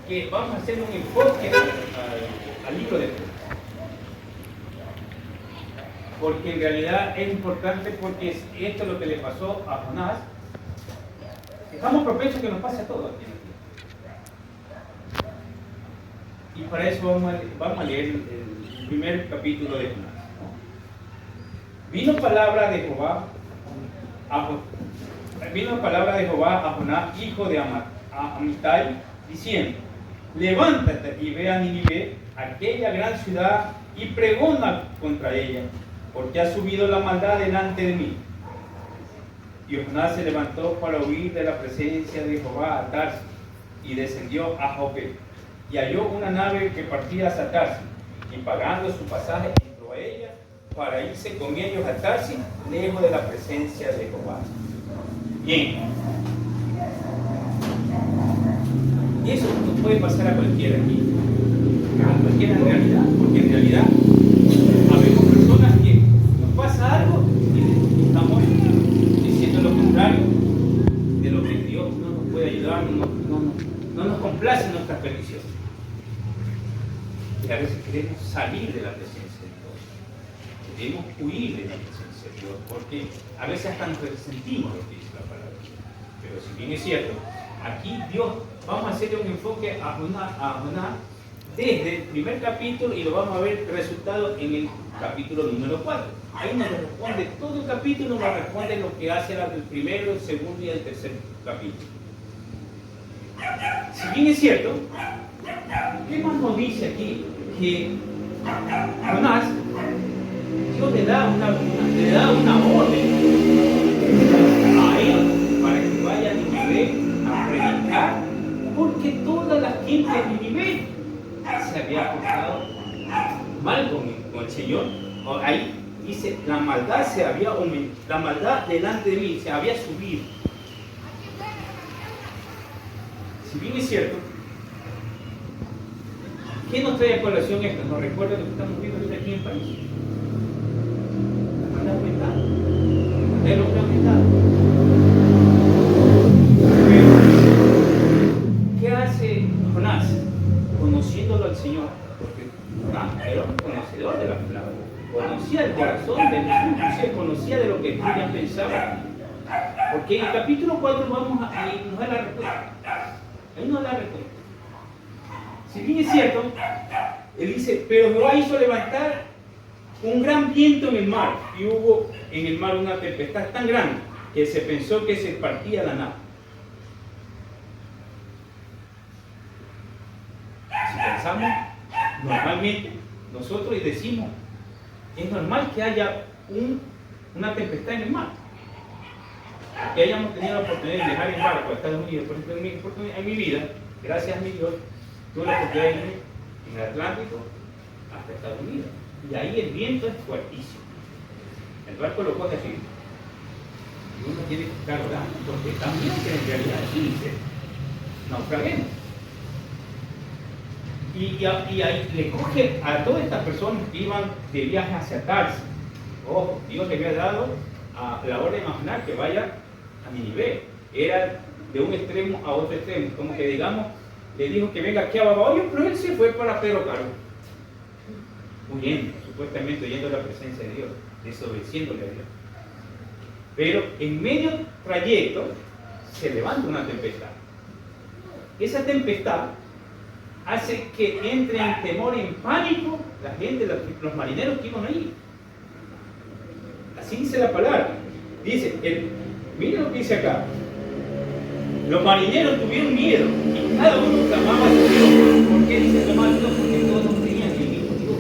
que vamos a hacer un enfoque al libro de Jonás. Porque en realidad es importante, porque esto es lo que le pasó a Jonás. Estamos propensos que nos pase a todos aquí en la tierra. Y para eso vamos a leer el primer capítulo de Jonás. Vino palabra de Jehová a Jonás, hijo de Amitai, diciendo: levántate y ve a Nínive, aquella gran ciudad, y pregona contra ella, porque ha subido la maldad delante de mí. Y Jonás se levantó para huir de la presencia de Jehová a Tarsis, y descendió a Jope, y halló una nave que partía hacia Tarsis, y pagando su pasaje entró a ella para irse con ellos a Tarsis, lejos de la presencia de Jehová. Bien. Y eso nos puede pasar a cualquiera aquí, a cualquiera en realidad, porque en realidad habemos personas que nos pasa algo y estamos diciendo lo contrario de lo que Dios no nos puede ayudar, no nos complace nuestras peticiones. Y a veces queremos salir de la presencia de Dios, queremos huir de la presencia de Dios, porque a veces hasta nos resentimos lo que dice la palabra. Pero si bien es cierto, aquí Dios, vamos a hacerle un enfoque a Jonás desde el primer capítulo, y lo vamos a ver resultado en el capítulo número 4. Ahí nos responde todo el capítulo, nos responde lo que hace el primero, el segundo y el tercer capítulo. Si bien es cierto, ¿qué más nos dice aquí? Que Jonás, Dios le da una orden a él para que vaya a Nínive a predicar, porque toda la gente de Nínive se había portado mal con el Señor. Ahí dice, la maldad la maldad delante de mí se había subido. Si bien es cierto, ¿qué nos trae a colación esto? ¿Nos recuerda lo que estamos viendo ahorita aquí en el país? La maldad aumentada. El hombre aumentado. Pero, ¿qué hace Jonás? Conociéndolo al Señor, porque Jonás era un conocedor de la palabra, conocía el corazón de Jesús, inclusive conocía de lo que Jesús pensaba. Porque en el capítulo 4 nos da la respuesta. Ahí nos da la respuesta. Si bien es cierto, él dice, pero Jehová hizo levantar un gran viento en el mar, y hubo en el mar una tempestad tan grande que se pensó que se partía la nave. Si pensamos normalmente, nosotros decimos, es normal que haya una tempestad en el mar. Que hayamos tenido la oportunidad de viajar en barco a Estados Unidos. Por ejemplo, en mi vida, gracias a mi Dios, tuve la oportunidad de ir en el Atlántico hasta Estados Unidos. Y ahí el viento es fuertísimo. El barco lo coge así. Y uno tiene que estar orando, porque también que en realidad es 15. Naufraguemos. Y ahí le coge a todas estas personas que iban de viaje hacia Tarsis. Ojo, Dios le había dado a la orden nacional que vaya a Nínive. Era de un extremo a otro extremo. Como que digamos, le dijo que venga aquí a Babahoyo, pero él se fue para Pedro Caro. Huyendo, supuestamente huyendo de la presencia de Dios, desobedeciéndole a Dios. Pero en medio trayecto se levanta una tempestad. Esa tempestad hace que entre en temor y en pánico la gente, los marineros que iban ahí. Así dice la palabra. Dice, miren lo que dice acá. Los marineros tuvieron miedo y cada uno clamaba a su Dios. ¿Por qué dice clamar a Dios? Porque todos no creían en el mismo Dios.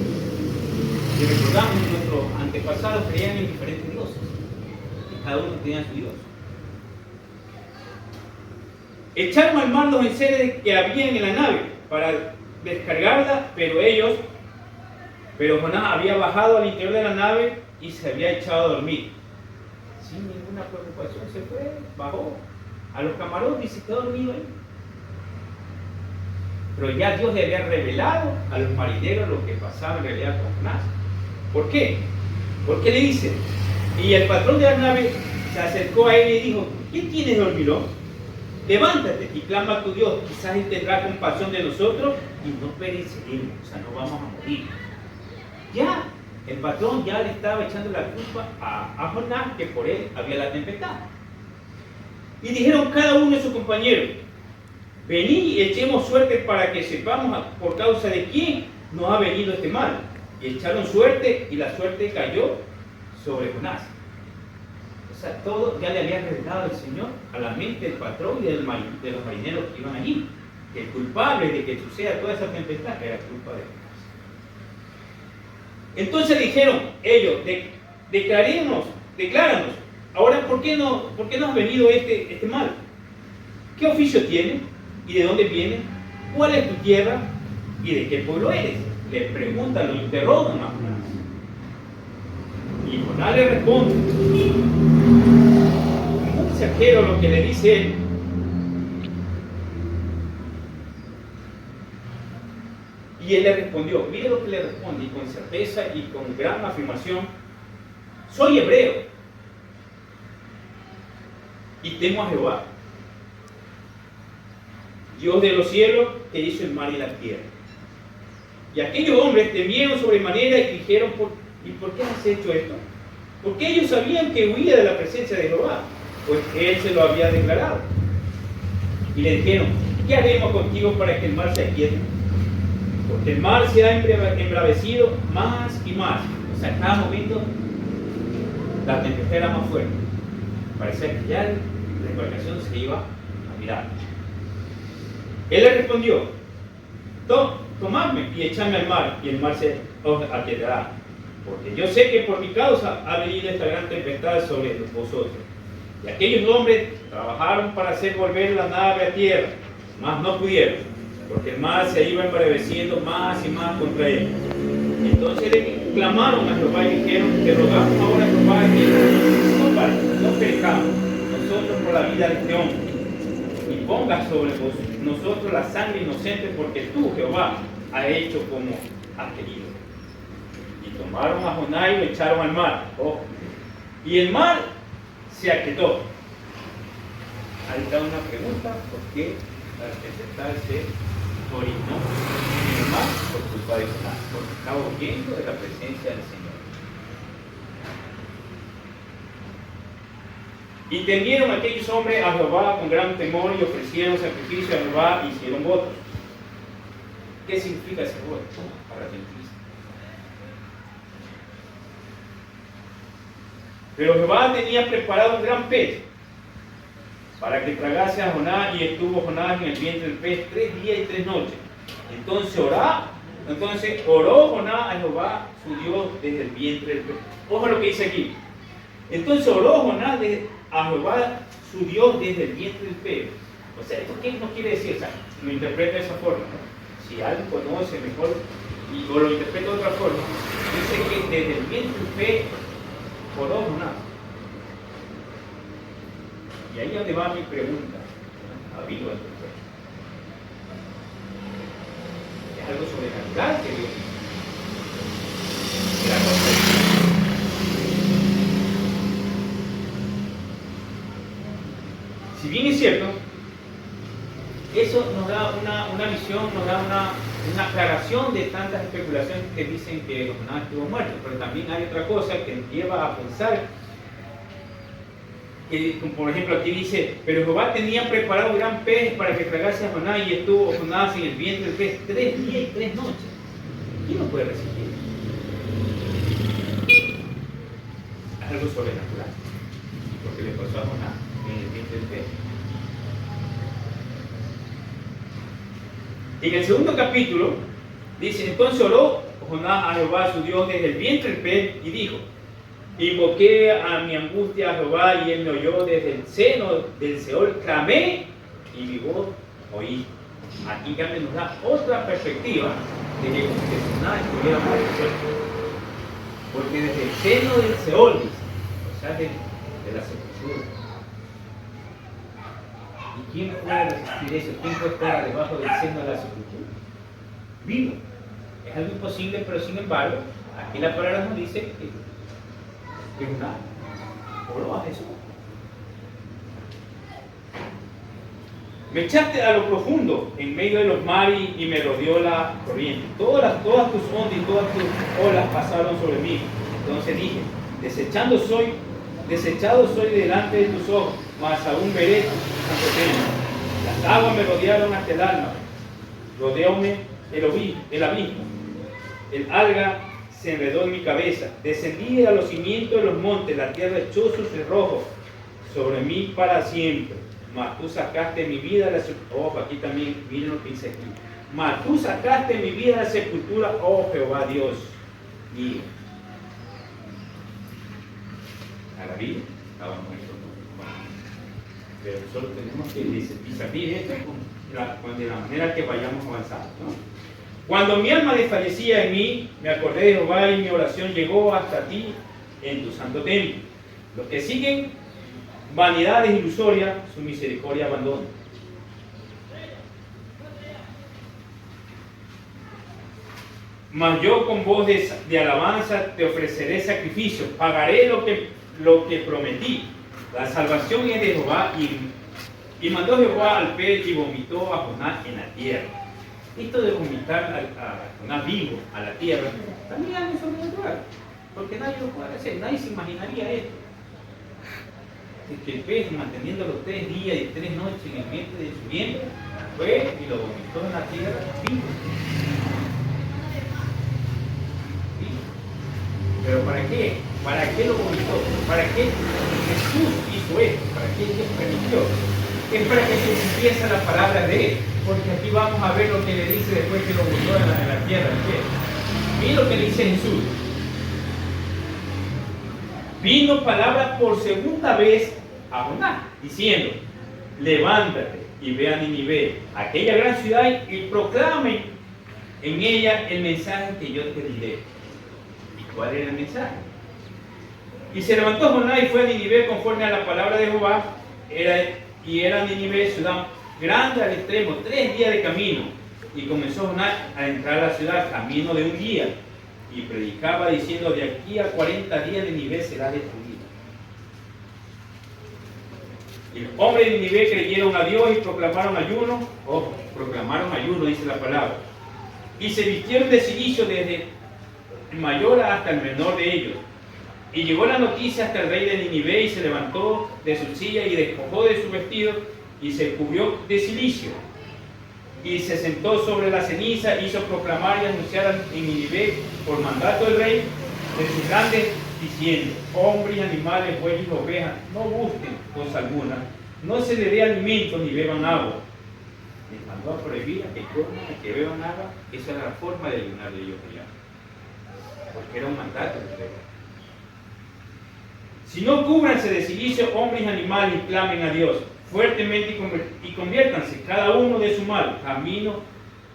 Si recordamos, nuestros antepasados creían en diferentes dioses. Y cada uno tenía su Dios. Echaron al mar los enseres que habían en la nave para descargarla, pero Jonás había bajado al interior de la nave y se había echado a dormir. Sin ninguna preocupación se fue, bajó a los camarotes y se quedó dormido ahí. Pero ya Dios le había revelado a los marineros lo que pasaba en realidad con Jonás. ¿Por qué? Porque le dice, y el patrón de la nave se acercó a él y dijo, ¿qué tienes, dormilón? levántate y clama a tu Dios, quizás Él tendrá compasión de nosotros y no pereceremos, o sea, no vamos a morir. Ya, el patrón ya le estaba echando la culpa a Jonás, que por él había la tempestad. Y dijeron cada uno de sus compañeros, venid y echemos suerte para que sepamos por causa de quién nos ha venido este mal. Y echaron suerte y la suerte cayó sobre Jonás. O sea, todo ya le había revelado el Señor a la mente del patrón y de los marineros que iban allí. Que el culpable de que suceda toda esa tempestad era culpa de Jonás. Entonces dijeron ellos, decláranos, ahora ¿por qué nos ha venido este mal? ¿Qué oficio tienes? ¿Y de dónde vienes? ¿Cuál es tu tierra? ¿Y de qué pueblo eres? Le preguntan, lo interrogan a Jonás. Y Jonás le responde, muy certero lo que le dice él. Y él le respondió, mire lo que le responde, y con certeza y con gran afirmación, soy hebreo y temo a Jehová, Dios de los cielos, que hizo el mar y la tierra. Y aquellos hombres temieron sobremanera y dijeron, ¿y por qué has hecho esto? Porque ellos sabían que huía de la presencia de Jehová, pues él se lo había declarado. Y le dijeron, ¿qué haremos contigo para que el mar se aquiete? Porque el mar se ha embravecido más y más. O sea, cada momento la tempestad era más fuerte. Parecía que ya la embarcación se iba a mirar. Él le respondió, tomadme y echadme al mar, y el mar se os aquietará. Porque yo sé que por mi causa ha venido esta gran tempestad sobre vosotros. Y aquellos hombres trabajaron para hacer volver la nave a tierra, mas no pudieron, porque el mar se iba embraveciendo más y más contra ellos. Entonces le clamaron a Jehová y dijeron, te rogamos ahora, Jehová, que no perezcamos nosotros por la vida de este hombre, y pongas sobre nosotros la sangre inocente, porque tú, Jehová, has hecho como has querido. Y tomaron a Jonás y lo echaron al mar. Y el mar se aquietó. Ahí está una pregunta, ¿por qué la tempestad se orinó en el mar? Por culpa de Jonás, porque estaba huyendo de la presencia del Señor. Y temieron aquellos hombres a Jehová con gran temor y ofrecieron sacrificio a Jehová y hicieron votos. ¿Qué significa ese voto? Arrepentirse. Pero Jehová tenía preparado un gran pez para que tragase a Jonás, y estuvo Jonás en el vientre del pez 3 días y 3 noches. Entonces oró Jonás a Jehová su Dios desde el vientre del pez. Ojo lo que dice aquí. Entonces oró Jonás a Jehová su Dios desde el vientre del pez. O sea, ¿esto qué nos quiere decir? O sea, lo interpreta de esa forma. Si alguien conoce mejor o lo interpreta de otra forma, dice que desde el vientre del pez oró Jonás. Y ahí es donde va mi pregunta. ¿Habido esto? Es algo sobrenatural que Dios hizo. Si bien es cierto, eso nos da una visión, nos da una aclaración de tantas especulaciones que dicen que Jonás estuvo muerto, pero también hay otra cosa que nos lleva a pensar, que, por ejemplo, aquí dice, pero Jehová tenía preparado un gran pez para que tragase a Jonás, y estuvo Jonás en el vientre del pez 3 días y 3 noches. ¿Quién lo puede resistir? Es algo sobrenatural, porque le pasó a Jonás en el vientre del pez. En el segundo capítulo dice, entonces oró Jonás a Jehová su Dios desde el vientre del pez y dijo, invoqué a mi angustia a Jehová y él me oyó desde el seno del Seol, clamé y mi voz oí. Aquí ya nos da otra perspectiva de que Jonás estuviera muerto, porque desde el seno del Seol, dice, o sea, de la sepultura. ¿Y quién puede resistir eso? ¿Quién puede estar debajo del seno de la sepultura? Vivo. Es algo imposible, pero sin embargo, aquí la palabra nos dice que Jonás oró a Jesús. Me echaste a lo profundo, en medio de los mares, y me rodeó la corriente. Todas tus ondas y todas tus olas pasaron sobre mí. Entonces dije, desechado soy delante de tus ojos, mas aún veré tu santo templo. Las aguas me rodearon hasta el alma, rodeóme el abismo. El alga se enredó en mi cabeza. Descendí a los cimientos de los montes, la tierra echó sus cerrojos sobre mí para siempre. Mas tú sacaste mi vida de la sepultura. Ojo, aquí también, miren lo que dice aquí. Mas tú sacaste mi vida de la sepultura, oh Jehová Dios mío. A la vida estábamos pero solo tenemos que discernir esto de la manera que vayamos avanzando, ¿no? Cuando mi alma desfallecía en mí, me acordé de Jehová y mi oración llegó hasta ti en tu santo templo. Los que siguen vanidades ilusorias, su misericordia abandona. Mas yo con voz de alabanza te ofreceré sacrificio, pagaré lo que prometí. La salvación es de Jehová, y mandó Jehová al pez y vomitó a Jonás en la tierra. Esto de vomitar a Jonás vivo a la tierra también es algo sobrenatural, porque nadie lo puede hacer, nadie se imaginaría esto. Que el pez, manteniéndolo 3 días y 3 noches en el vientre de su vientre, fue y lo vomitó en la tierra vivo. ¿Pero para qué? ¿Para qué lo vomitó? ¿Para qué Jesús hizo esto? ¿Para qué Dios permitió? Es para que se cumpliese la palabra de Él. Porque aquí vamos a ver lo que le dice después que lo botó en la tierra. Mira lo que le dice Jesús. Vino palabra por segunda vez a Jonás, diciendo, levántate y ve a Nínive, aquella gran ciudad, y proclame en ella el mensaje que yo te diré. ¿Y cuál era el mensaje? Y se levantó Jonás y fue a Nínive conforme a la palabra de Jehová. Era Nínive ciudad grande al extremo, 3 días de camino. Y comenzó Jonás a entrar a la ciudad, camino de un día. Y predicaba diciendo, de aquí a 40 días Nínive será destruida. Y los hombres de Nínive creyeron a Dios y proclamaron ayuno. Proclamaron ayuno, dice la palabra. Y se vistieron de cilicio desde el mayor hasta el menor de ellos. Y llegó la noticia hasta el rey de Nínive, y se levantó de su silla y despojó de su vestido y se cubrió de cilicio. Y se sentó sobre la ceniza, hizo proclamar y anunciar en Nínive por mandato del rey de sus grandes, diciendo, hombres y animales, bueyes y ovejas, no busquen cosa alguna, no se les dé alimento ni beban agua. Les mandó a prohibir a que coman, a que beban agua. Esa era la forma de ayunar de ellos allá, porque era un mandato del rey. Si no cúbranse de cilicio, hombres y animales, y clamen a Dios fuertemente, y conviértanse cada uno de su mal, camino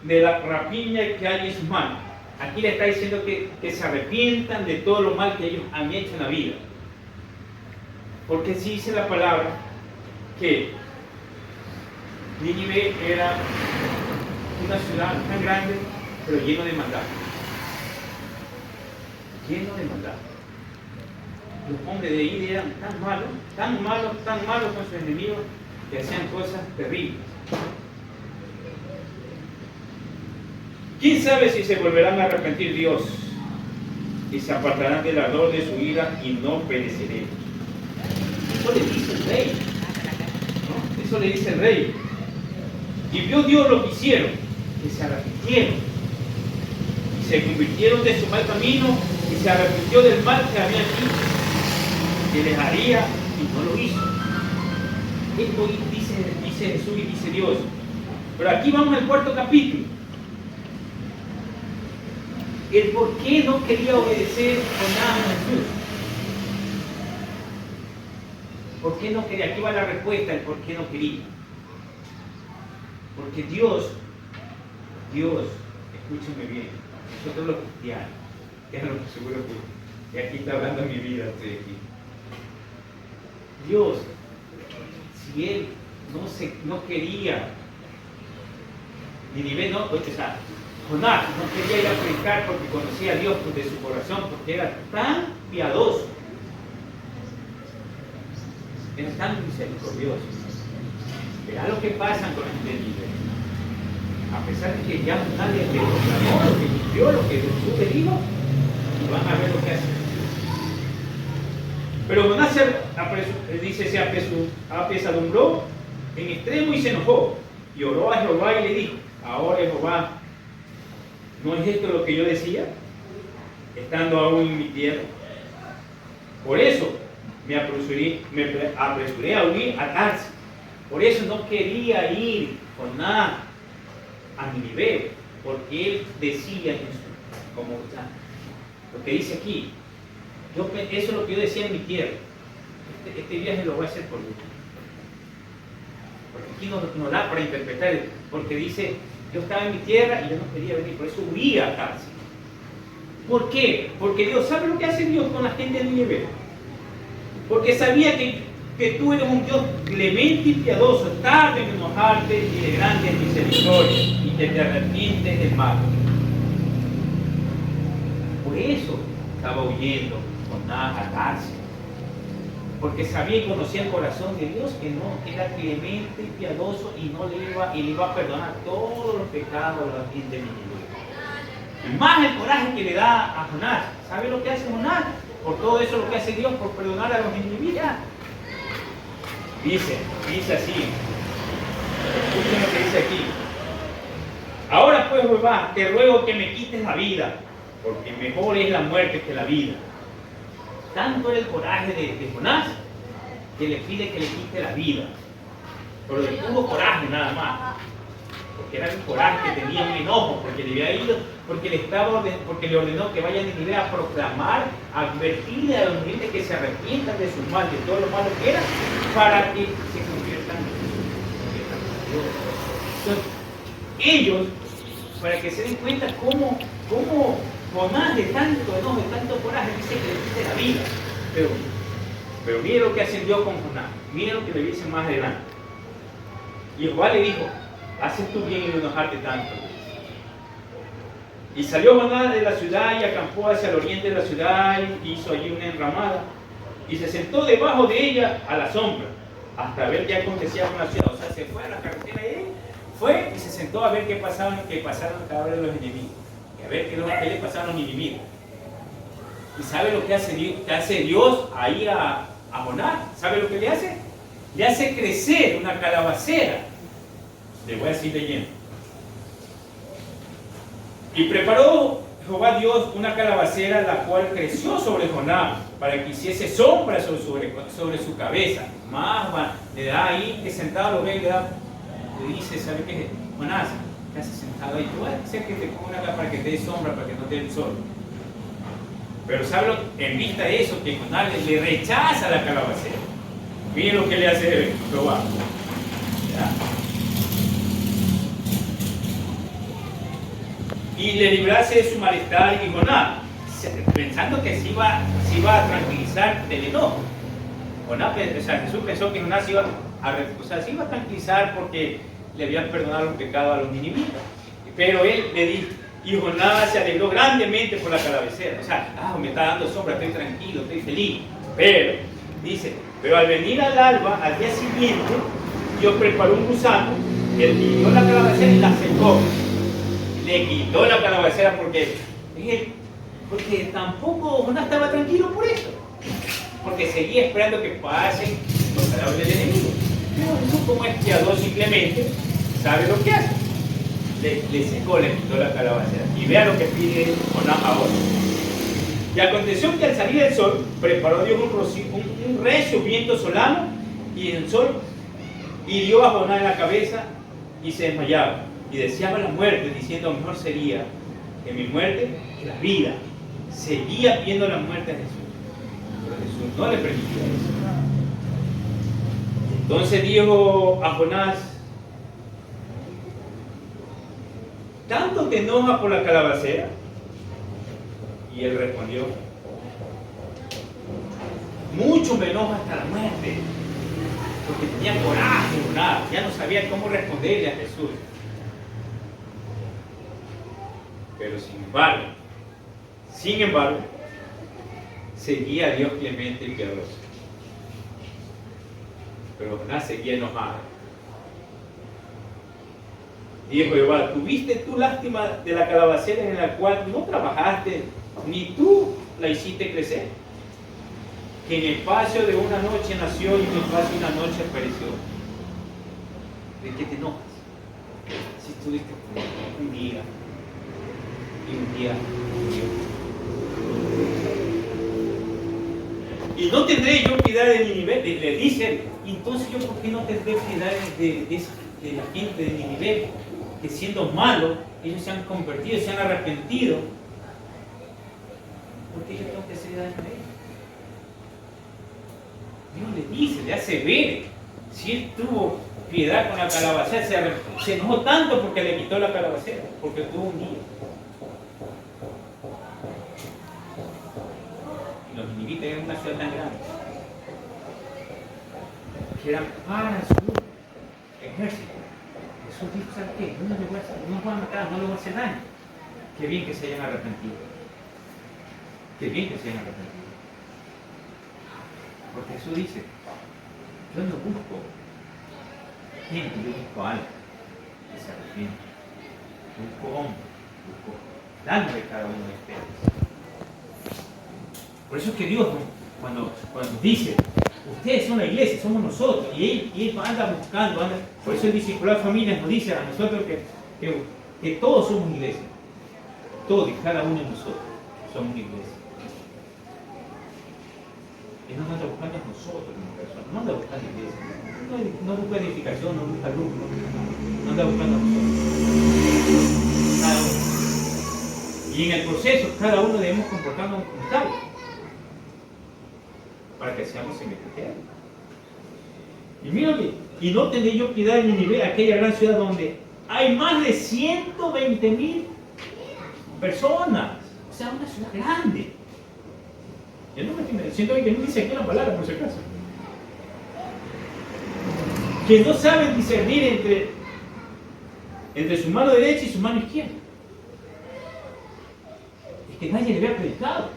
de la rapiña que hay en sus manos. Aquí le está diciendo que se arrepientan de todo lo mal que ellos han hecho en la vida. Porque sí dice la palabra que Nínive era una ciudad tan grande, pero lleno de maldad. Lleno de maldad. Los hombres de ahí eran tan malos con sus enemigos, que hacían cosas terribles. ¿Quién sabe si se volverán a arrepentir Dios y se apartarán del ardor de su ira y no pereceremos? Eso le dice el rey, ¿no? Eso le dice el rey. Y vio Dios lo que hicieron, que se arrepintieron y se convirtieron de su mal camino, y se arrepintió del mal que habían hecho, que les haría, y no lo hizo. Esto dice Jesús y dice Dios. Pero aquí vamos al 4º capítulo. El por qué no quería obedecer Jonás a Jesús. ¿Por qué no quería? Aquí va la respuesta, el por qué no quería. Porque Dios, escúchenme bien, nosotros los cristianos, es lo que seguro que aquí está hablando mi vida, estoy aquí. Dios, si Él no quería, Nínive no, o sea, Jonás no quería ir a predicar porque conocía a Dios de su corazón, porque era tan piadoso, era tan misericordioso. Verá lo que pasa con la gente de Nínive. A pesar de que ya nadie le proclamó lo que cumplió, lo que Jesús le dijo, y van a ver lo que hace. Pero Jonás se apesadumbró en extremo y se enojó. Y oró a Jehová y le dijo: ahora Jehová, ¿no es esto lo que yo decía, estando aún en mi tierra? Por eso me apresuré a huir a Tarsis. Por eso no quería ir Jonás a Nínive, porque él decía como lo que dice aquí. Eso es lo que yo decía en mi tierra. Este viaje lo voy a hacer por Dios. Porque aquí no da para interpretar, porque dice: yo estaba en mi tierra y yo no quería venir, por eso huía a Tarsis. ¿Por qué? Porque Dios, ¿sabe lo que hace Dios con la gente de Nínive? Porque sabía que tú eres un Dios clemente y piadoso, tardo en enojarte y de grandes misericordias, y que te arrepientes del mal. Por eso estaba huyendo Jonás a Tarsis, porque sabía y conocía el corazón de Dios, que era clemente y piadoso y le iba a perdonar todos los pecados de la gente de Nínive. Y más el coraje que le da a Jonás. ¿Sabe lo que hace Jonás? Por todo eso lo que hace Dios, por perdonar a los ninivitas. Dice así. Escuchen lo que dice aquí. Ahora pues, Jehová, te ruego que me quites la vida, porque mejor es la muerte que la vida. Tanto era el coraje de Jonás, que le pide que le quite la vida. Pero de puro coraje nada más. Porque era un coraje que tenía, un enojo, porque le había ido, porque le ordenó que vayan a Nínive a proclamar, a advertirle a los niños que se arrepientan de sus males, de todo lo malo que era, para que se conviertan en Dios. Entonces, ellos, para que se den cuenta cómo Jonás, de tanto enojo, de tanto coraje, dice que le quite la vida. Pero mire lo que hace Dios con Jonás, mire lo que le dice más adelante. Y Jehová le dijo: haces tú bien en enojarte tanto. Y salió Jonás de la ciudad y acampó hacia el oriente de la ciudad y hizo allí una enramada y se sentó debajo de ella a la sombra hasta ver qué acontecía con la ciudad. O sea, se fue a la carretera y fue y se sentó a ver qué pasaron los cadáveres de los enemigos, y a ver qué le pasaron a los enemigos. ¿Y sabe lo que hace Dios ahí a Jonás? ¿Sabe lo que le hace? Le hace crecer una calabacera. Le voy a decir leyendo. Y preparó Jehová Dios una calabacera, la cual creció sobre Jonás, para que hiciese sombra sobre su cabeza. Más le da ahí, que sentado lo ve, le dice: ¿sabe qué? Jonás, ¿qué haces sentado ahí? Tú vas a hacer que te ponga acá para que te dé sombra, para que no te dé el sol. Pero ¿sabe en vista de eso? Que Jonás le rechaza la calabacera. Miren lo que le hace Jehová. ¿Ya? Y le librase de su malestar, y Jonás, pensando que se iba a tranquilizar del enojo. Jesús pensó que Jonás se iba a tranquilizar porque le habían perdonado los pecados a los ninivitas. Pero él le dijo, y Jonás se alegró grandemente por la calabacera. O sea, me está dando sombra, estoy tranquilo, estoy feliz. Pero, dice, pero al venir al alba, al día siguiente, Dios preparó un gusano, él quitó la calabacera y la secó. Le quitó la calabacera porque tampoco Jonás estaba tranquilo por eso, porque seguía esperando que pasen los cadáveres del enemigo. Pero Jesús, como es piadoso y clemente, sabe lo que hace. Le secó, le quitó la calabacera. Y vea lo que pide Jonás ahora. Y aconteció que al salir el sol, preparó Dios un recio viento solano, y el sol hirió a Jonás en la cabeza y se desmayaba. Y deseaba la muerte, diciendo: mejor sería que mi muerte que la vida. Seguía pidiendo la muerte a Jesús, pero Jesús no le permitía eso. Entonces dijo a Jonás: ¿tanto te enojas por la calabacera? Y él respondió: mucho me enoja hasta la muerte. Porque tenía coraje, Jonás, ya no sabía cómo responderle a Jesús. Pero sin embargo, seguía a Dios clemente y piadoso. Pero Jonás seguía enojado. Y dijo Jehová, ¿tuviste tú lástima de la calabacera en la cual no trabajaste, ni tú la hiciste crecer? Que en el espacio de una noche nació y en el espacio de una noche pereció. ¿De qué te enojas? Si estuviste un día y un día murió. Y no tendré yo piedad de Nínive, le dice, entonces yo por qué no tendré piedad de la gente de Nínive, que siendo malos, ellos se han convertido, se han arrepentido. ¿Por qué yo tengo que hacer daño a ellos? Dios le dice, le hace ver. Si él tuvo piedad con la calabacera, se enojó tanto porque le quitó la calabacera, porque tuvo un día. Y los ninivitas eran una ciudad tan grande que eran para su ejército. Jesús dijo, ¿sabes qué? No los voy a matar, no les voy a hacer daño. Qué bien que se hayan arrepentido. Qué bien que se hayan arrepentido. Porque Jesús dice, yo no busco gente, yo busco algo que se arrepiente. Busco hombre, busco daño de cada uno de ustedes. Por eso es que Dios, cuando dice, ustedes son la iglesia, somos nosotros, y él anda buscando, por eso el discipulado de familias nos dice a nosotros que todos somos iglesia. Todos y cada uno de nosotros somos iglesia. Él nos anda buscando a nosotros como personas, no anda buscando iglesia, no busca edificación, no busca luz, no anda buscando a nosotros. Cada uno. Y en el proceso, cada uno debemos comportarnos como tal, para que seamos semejantes. Y mírame, y no tendré yo piedad de Nínive, aquella gran ciudad donde hay más de 120,000 personas. O sea, una ciudad grande. El número 120,000 dice aquí una palabra, por si acaso. Que no saben discernir entre su mano derecha y su mano izquierda. Es que nadie le había predicado.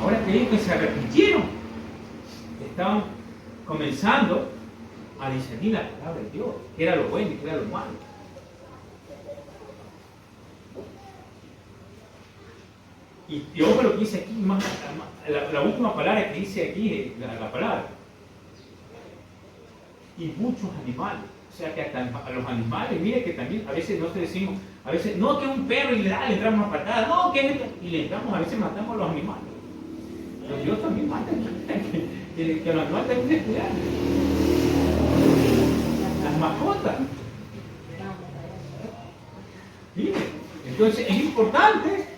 Ahora que ellos que se arrepintieron, estaban comenzando a discernir la palabra de Dios, qué era lo bueno y qué era lo malo. Y ojo lo que dice aquí, la última palabra que dice aquí, la palabra. Y muchos animales. O sea que hasta a los animales, mire que también a veces nosotros decimos, a veces, no que un perro y le entramos a patadas, no que y le entramos, a veces matamos a los animales. Pero Dios también mata, que los animales también se cuidan. Las mascotas. Mire, entonces es importante.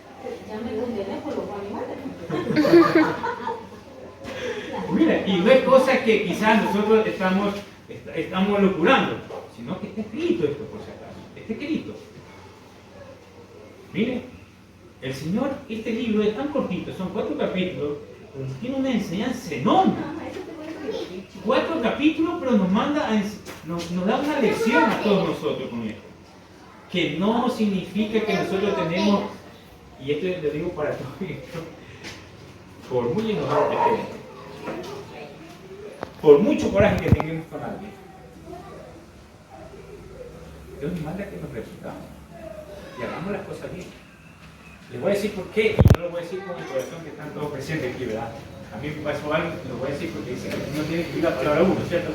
Ya me condené por los animales. Mira, y no es cosa que quizás nosotros estamos locurando, sino que está escrito esto por si acaso, está escrito. Mire, el Señor, este libro es tan cortito, son 4 capítulos, pero tiene una enseñanza enorme. 4 capítulos, pero nos da una lección a todos nosotros con esto. Que no significa que nosotros tenemos, y esto lo digo para todos, por muy enojado que estemos, por mucho coraje que tengamos con alguien, Dios nos manda que nos refutamos y hagamos las cosas bien. Les voy a decir por qué, y no lo voy a decir con el corazón que están todos presentes aquí, ¿verdad? A mí me pasó algo, lo voy a decir porque dice que no tiene que ir la palabra uno, ¿cierto?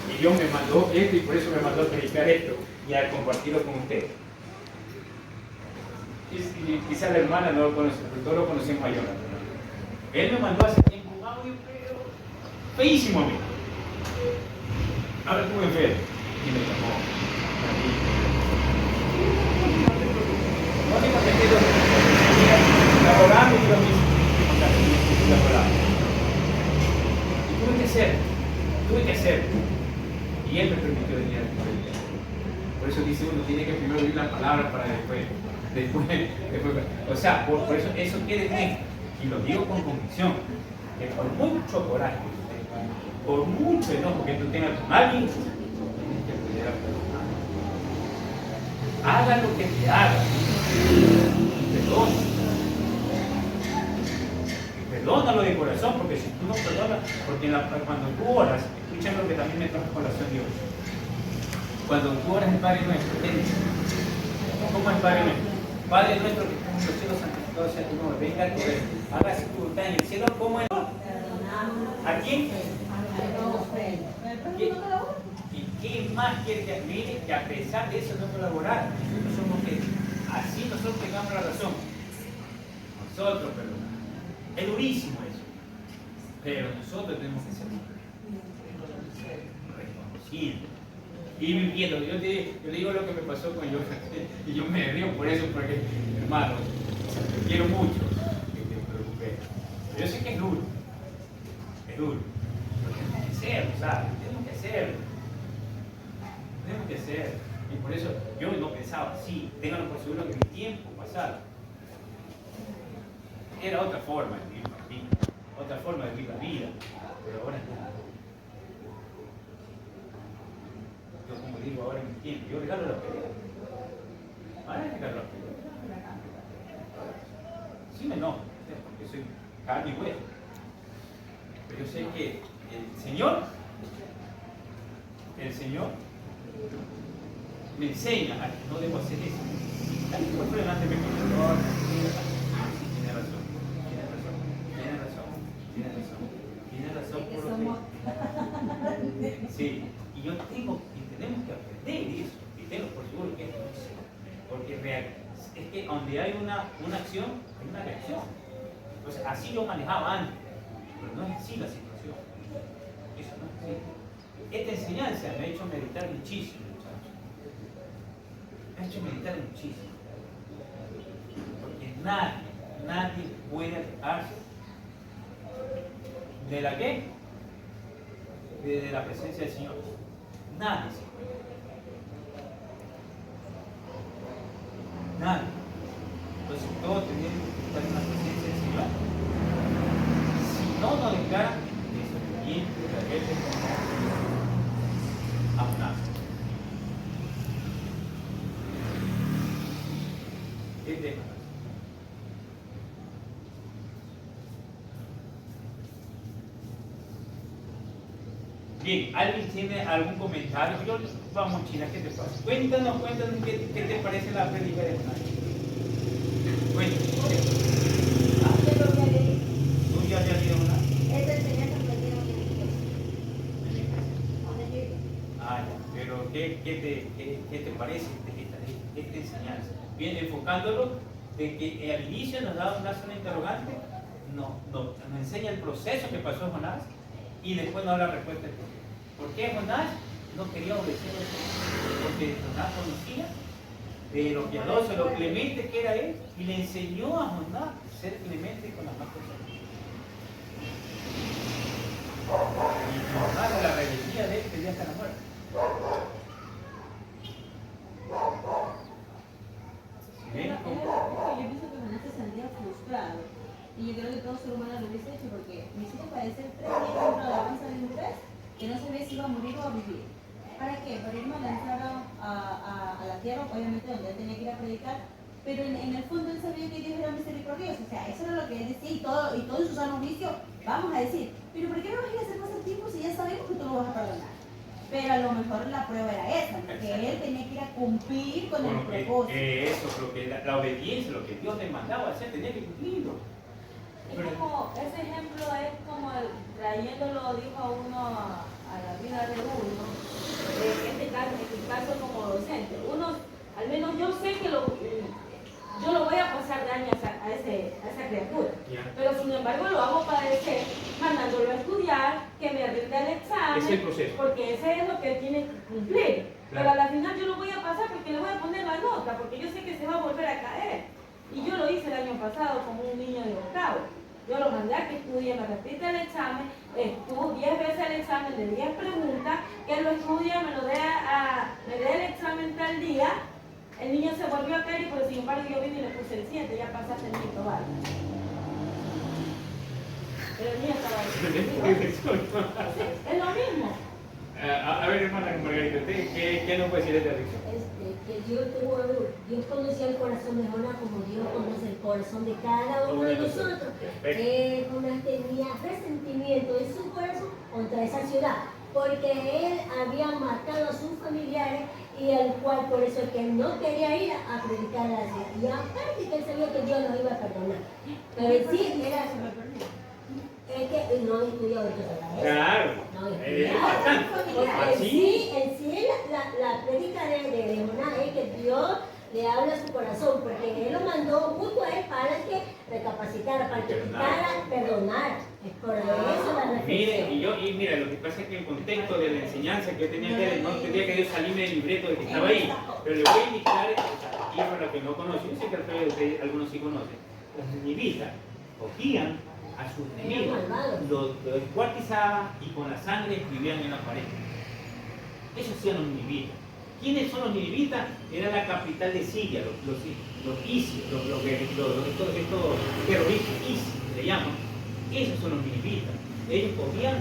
Y Dios me mandó esto y por eso me mandó a predicar esto y a compartirlo con ustedes. Y quizá la hermana no lo conoce, pero todos lo conocemos a Jonathan. Él me mandó hace tiempo un audio, pero feísimo a mí. Ahora estuve enfermo y me llamó. No tengo sentido. Laborando y lo mismo. Y tuve que hacer. Y él me permitió venir a la iglesia. Por eso dice uno, tiene que primero oír la palabra para después. O sea, por eso quiere decir, y lo digo con convicción, que por mucho coraje, por mucho enojo que tú tengas con alguien, tienes que aprender a perdonar. Haga lo que te haga. Perdona. Perdónalo de corazón, porque si tú no perdonas, porque cuando tú oras, escucha lo que mí me trajo colación Dios. Cuando tú oras el Padre Nuestro, ¿qué dice? ¿Cómo es el Padre Nuestro? Padre Nuestro que estás en los cielos, santificado sea tu nombre. Venga tu reino. Hágase tu voluntad en el cielo como en... ¿A quién? ¿Y qué más quiere que admire? Que a pesar de eso no colaborar, nosotros somos que así nosotros tengamos la razón. Nosotros, perdón. Es durísimo eso. Pero nosotros tenemos que ser reconocidos y viviendo. Yo te digo lo que me pasó con yo y yo me río por eso, porque, hermano, te quiero mucho que te preocupes. Yo sé que es duro. Es duro. Pero tenemos que hacerlo, ¿sabes? Tenemos que hacerlo. Tenemos que hacerlo. Y por eso yo no pensaba, sí, ténganlo por seguro que mi tiempo pasado era otra forma de vivir la vida, otra forma de vivir la vida, pero ahora no. Yo como digo ahora en mi tiempo, yo regalo la pelea. Ahora regalo la pelea. Sí me enojo, porque soy carne y hueso. Pero yo sé que el Señor me enseña a que no debo hacer eso. Alguien por delante me contó, sí, tiene razón por lo que... Sí, y yo tengo, y tenemos que aprender eso, y tengo por seguro que es difícil, porque es que donde hay una acción, hay una reacción. Entonces, así yo manejaba antes, pero no es así la situación. Eso no es así. Esta enseñanza me ha hecho meditar muchísimo, muchachos. Me ha hecho meditar muchísimo. Porque nadie puede alejarse de la qué? De la presencia del Señor. Nadie se puede. Nadie. Entonces todos tenemos que estar en la presencia del Señor. Si no nos declaran desobedientes, rebeldes, a nada. ¿Qué tema? Bien, ¿alguien tiene algún comentario? Yo, vamos, China, ¿qué te pasa? Cuéntanos qué te parece la predica de Jonás. Cuéntanos. ¿Tú ya habías leído Jonás? Ah, ya. Pero ¿qué te parece esta enseñanza? Bien, enfocándolo de que al inicio nos da una interrogante, nos enseña el proceso que pasó Jonás y después nos da la respuesta. ¿Por qué Jonás no quería obedecer a Dios? Porque Jonás conocía de lo piadoso, lo clemente que era él, y le enseñó a Jonás a ser clemente con las más personas. Y Jonás, de la rebeldía de él, quería hasta la muerte. Yo pienso que Jonás se sentía frustrado. Y yo creo que todo ser humano lo hubiese hecho porque me hiciste padecer 3 días contra la alabanza de un pez que no sabía si iba a morir o a vivir. ¿Para qué? Para irme a lanzar a la tierra, obviamente donde él tenía que ir a predicar, pero en el fondo él sabía que Dios era misericordioso. O sea, eso era lo que él decía y todo en su sano juicio, vamos a decir, pero ¿por qué no vas a ir a hacer más el tiempo si ya sabemos que tú lo vas a perdonar? Pero a lo mejor la prueba era esa, porque él tenía que ir a cumplir con el propósito. Eso, lo que la obediencia, lo que Dios le mandaba a hacer, tenía que cumplirlo. Es como, ese ejemplo es como trayéndolo, dijo a uno, a la vida de uno, en este caso como docente. Uno, al menos yo sé que yo lo voy a pasar daño a esa criatura, pero sin embargo lo hago padecer, mandándolo a estudiar, que me rinda el examen, es el proceso. Porque ese es lo que él tiene que cumplir. Pero a la final yo lo voy a pasar porque le voy a poner la nota, porque yo sé que se va a volver a caer. Y yo lo hice el año pasado como un niño de octavo. Yo lo mandé a que estudie, me repite el examen, estuvo 10 veces el examen de 10 preguntas, que lo estudie, me dé el examen tal día, el niño se volvió a caer y por sin embargo yo vine y le puse el 7, ya pasaste el niño total. Pero el niño estaba ahí. Es lo mismo. A ver, hermana Margarita, ¿qué nos puede decir de esta lección? Que Dios conocía el corazón de Jonás como Dios conoce el corazón de cada uno de nosotros. Jonás tenía resentimiento en su corazón contra esa ciudad. porque él había matado a sus familiares y el cual por eso es que él no quería ir a predicar a la ciudad. Y aparte que él sabía que Dios lo iba a perdonar. Pero en sí era... Es que no estudió otros palabras. Claro. No Es estudió. bastante. Porque Así. en sí la prédica de Jonás es que Dios le habla a su corazón, porque él lo mandó junto a él para que recapacitara, para que quitara, perdonara. Es por eso la reflexión. Mire, mira, lo que pasa es que el contexto de la enseñanza que yo tenía que dar, no tendría que yo salirme del libreto de que estaba ahí, pero le voy a indicar, y para los que no conocen, yo sé que ustedes, algunos sí conocen, los ninivitas cogían a sus enemigos, los descuartizaban y con la sangre escribían en la pared. Esos hacían los ninivitas. ¿Quiénes son los ninivitas? Era la capital de Siria, los ISIS, estos terroristas ISIS, le llaman. Esos son los ninivitas. Ellos cogían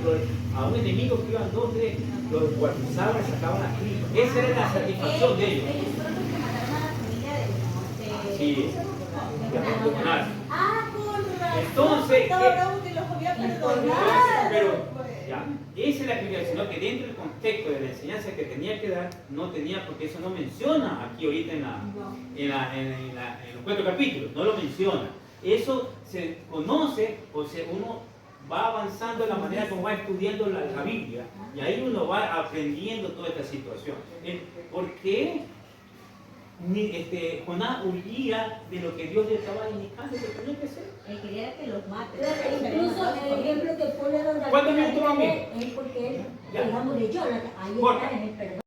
a un enemigo que iban 2, 3, los descuartizaban y sacaban las tripas. Esa era la satisfacción de ellos. Ellos fueron los que mataron a la familia de Sí. Jonás. Ah, con razón. Entonces, Que los había perdonado. pero ya, esa es la actividad, sino que dentro del contexto de la enseñanza que tenía que dar, no tenía, porque eso no menciona aquí ahorita en los 4 capítulos, no lo menciona. Eso se conoce, uno va avanzando de la manera como va estudiando la Biblia, y ahí uno va aprendiendo toda esta situación. ¿Por qué Jonás huía de lo que Dios le estaba indicando que tenía que hacer? Él quería que los mate. Incluso el ejemplo que pone donde ¿Cuántos minutos van bien? es porque él, Ya. digamos, de Jonathan, ahí Corta. está en el perdón.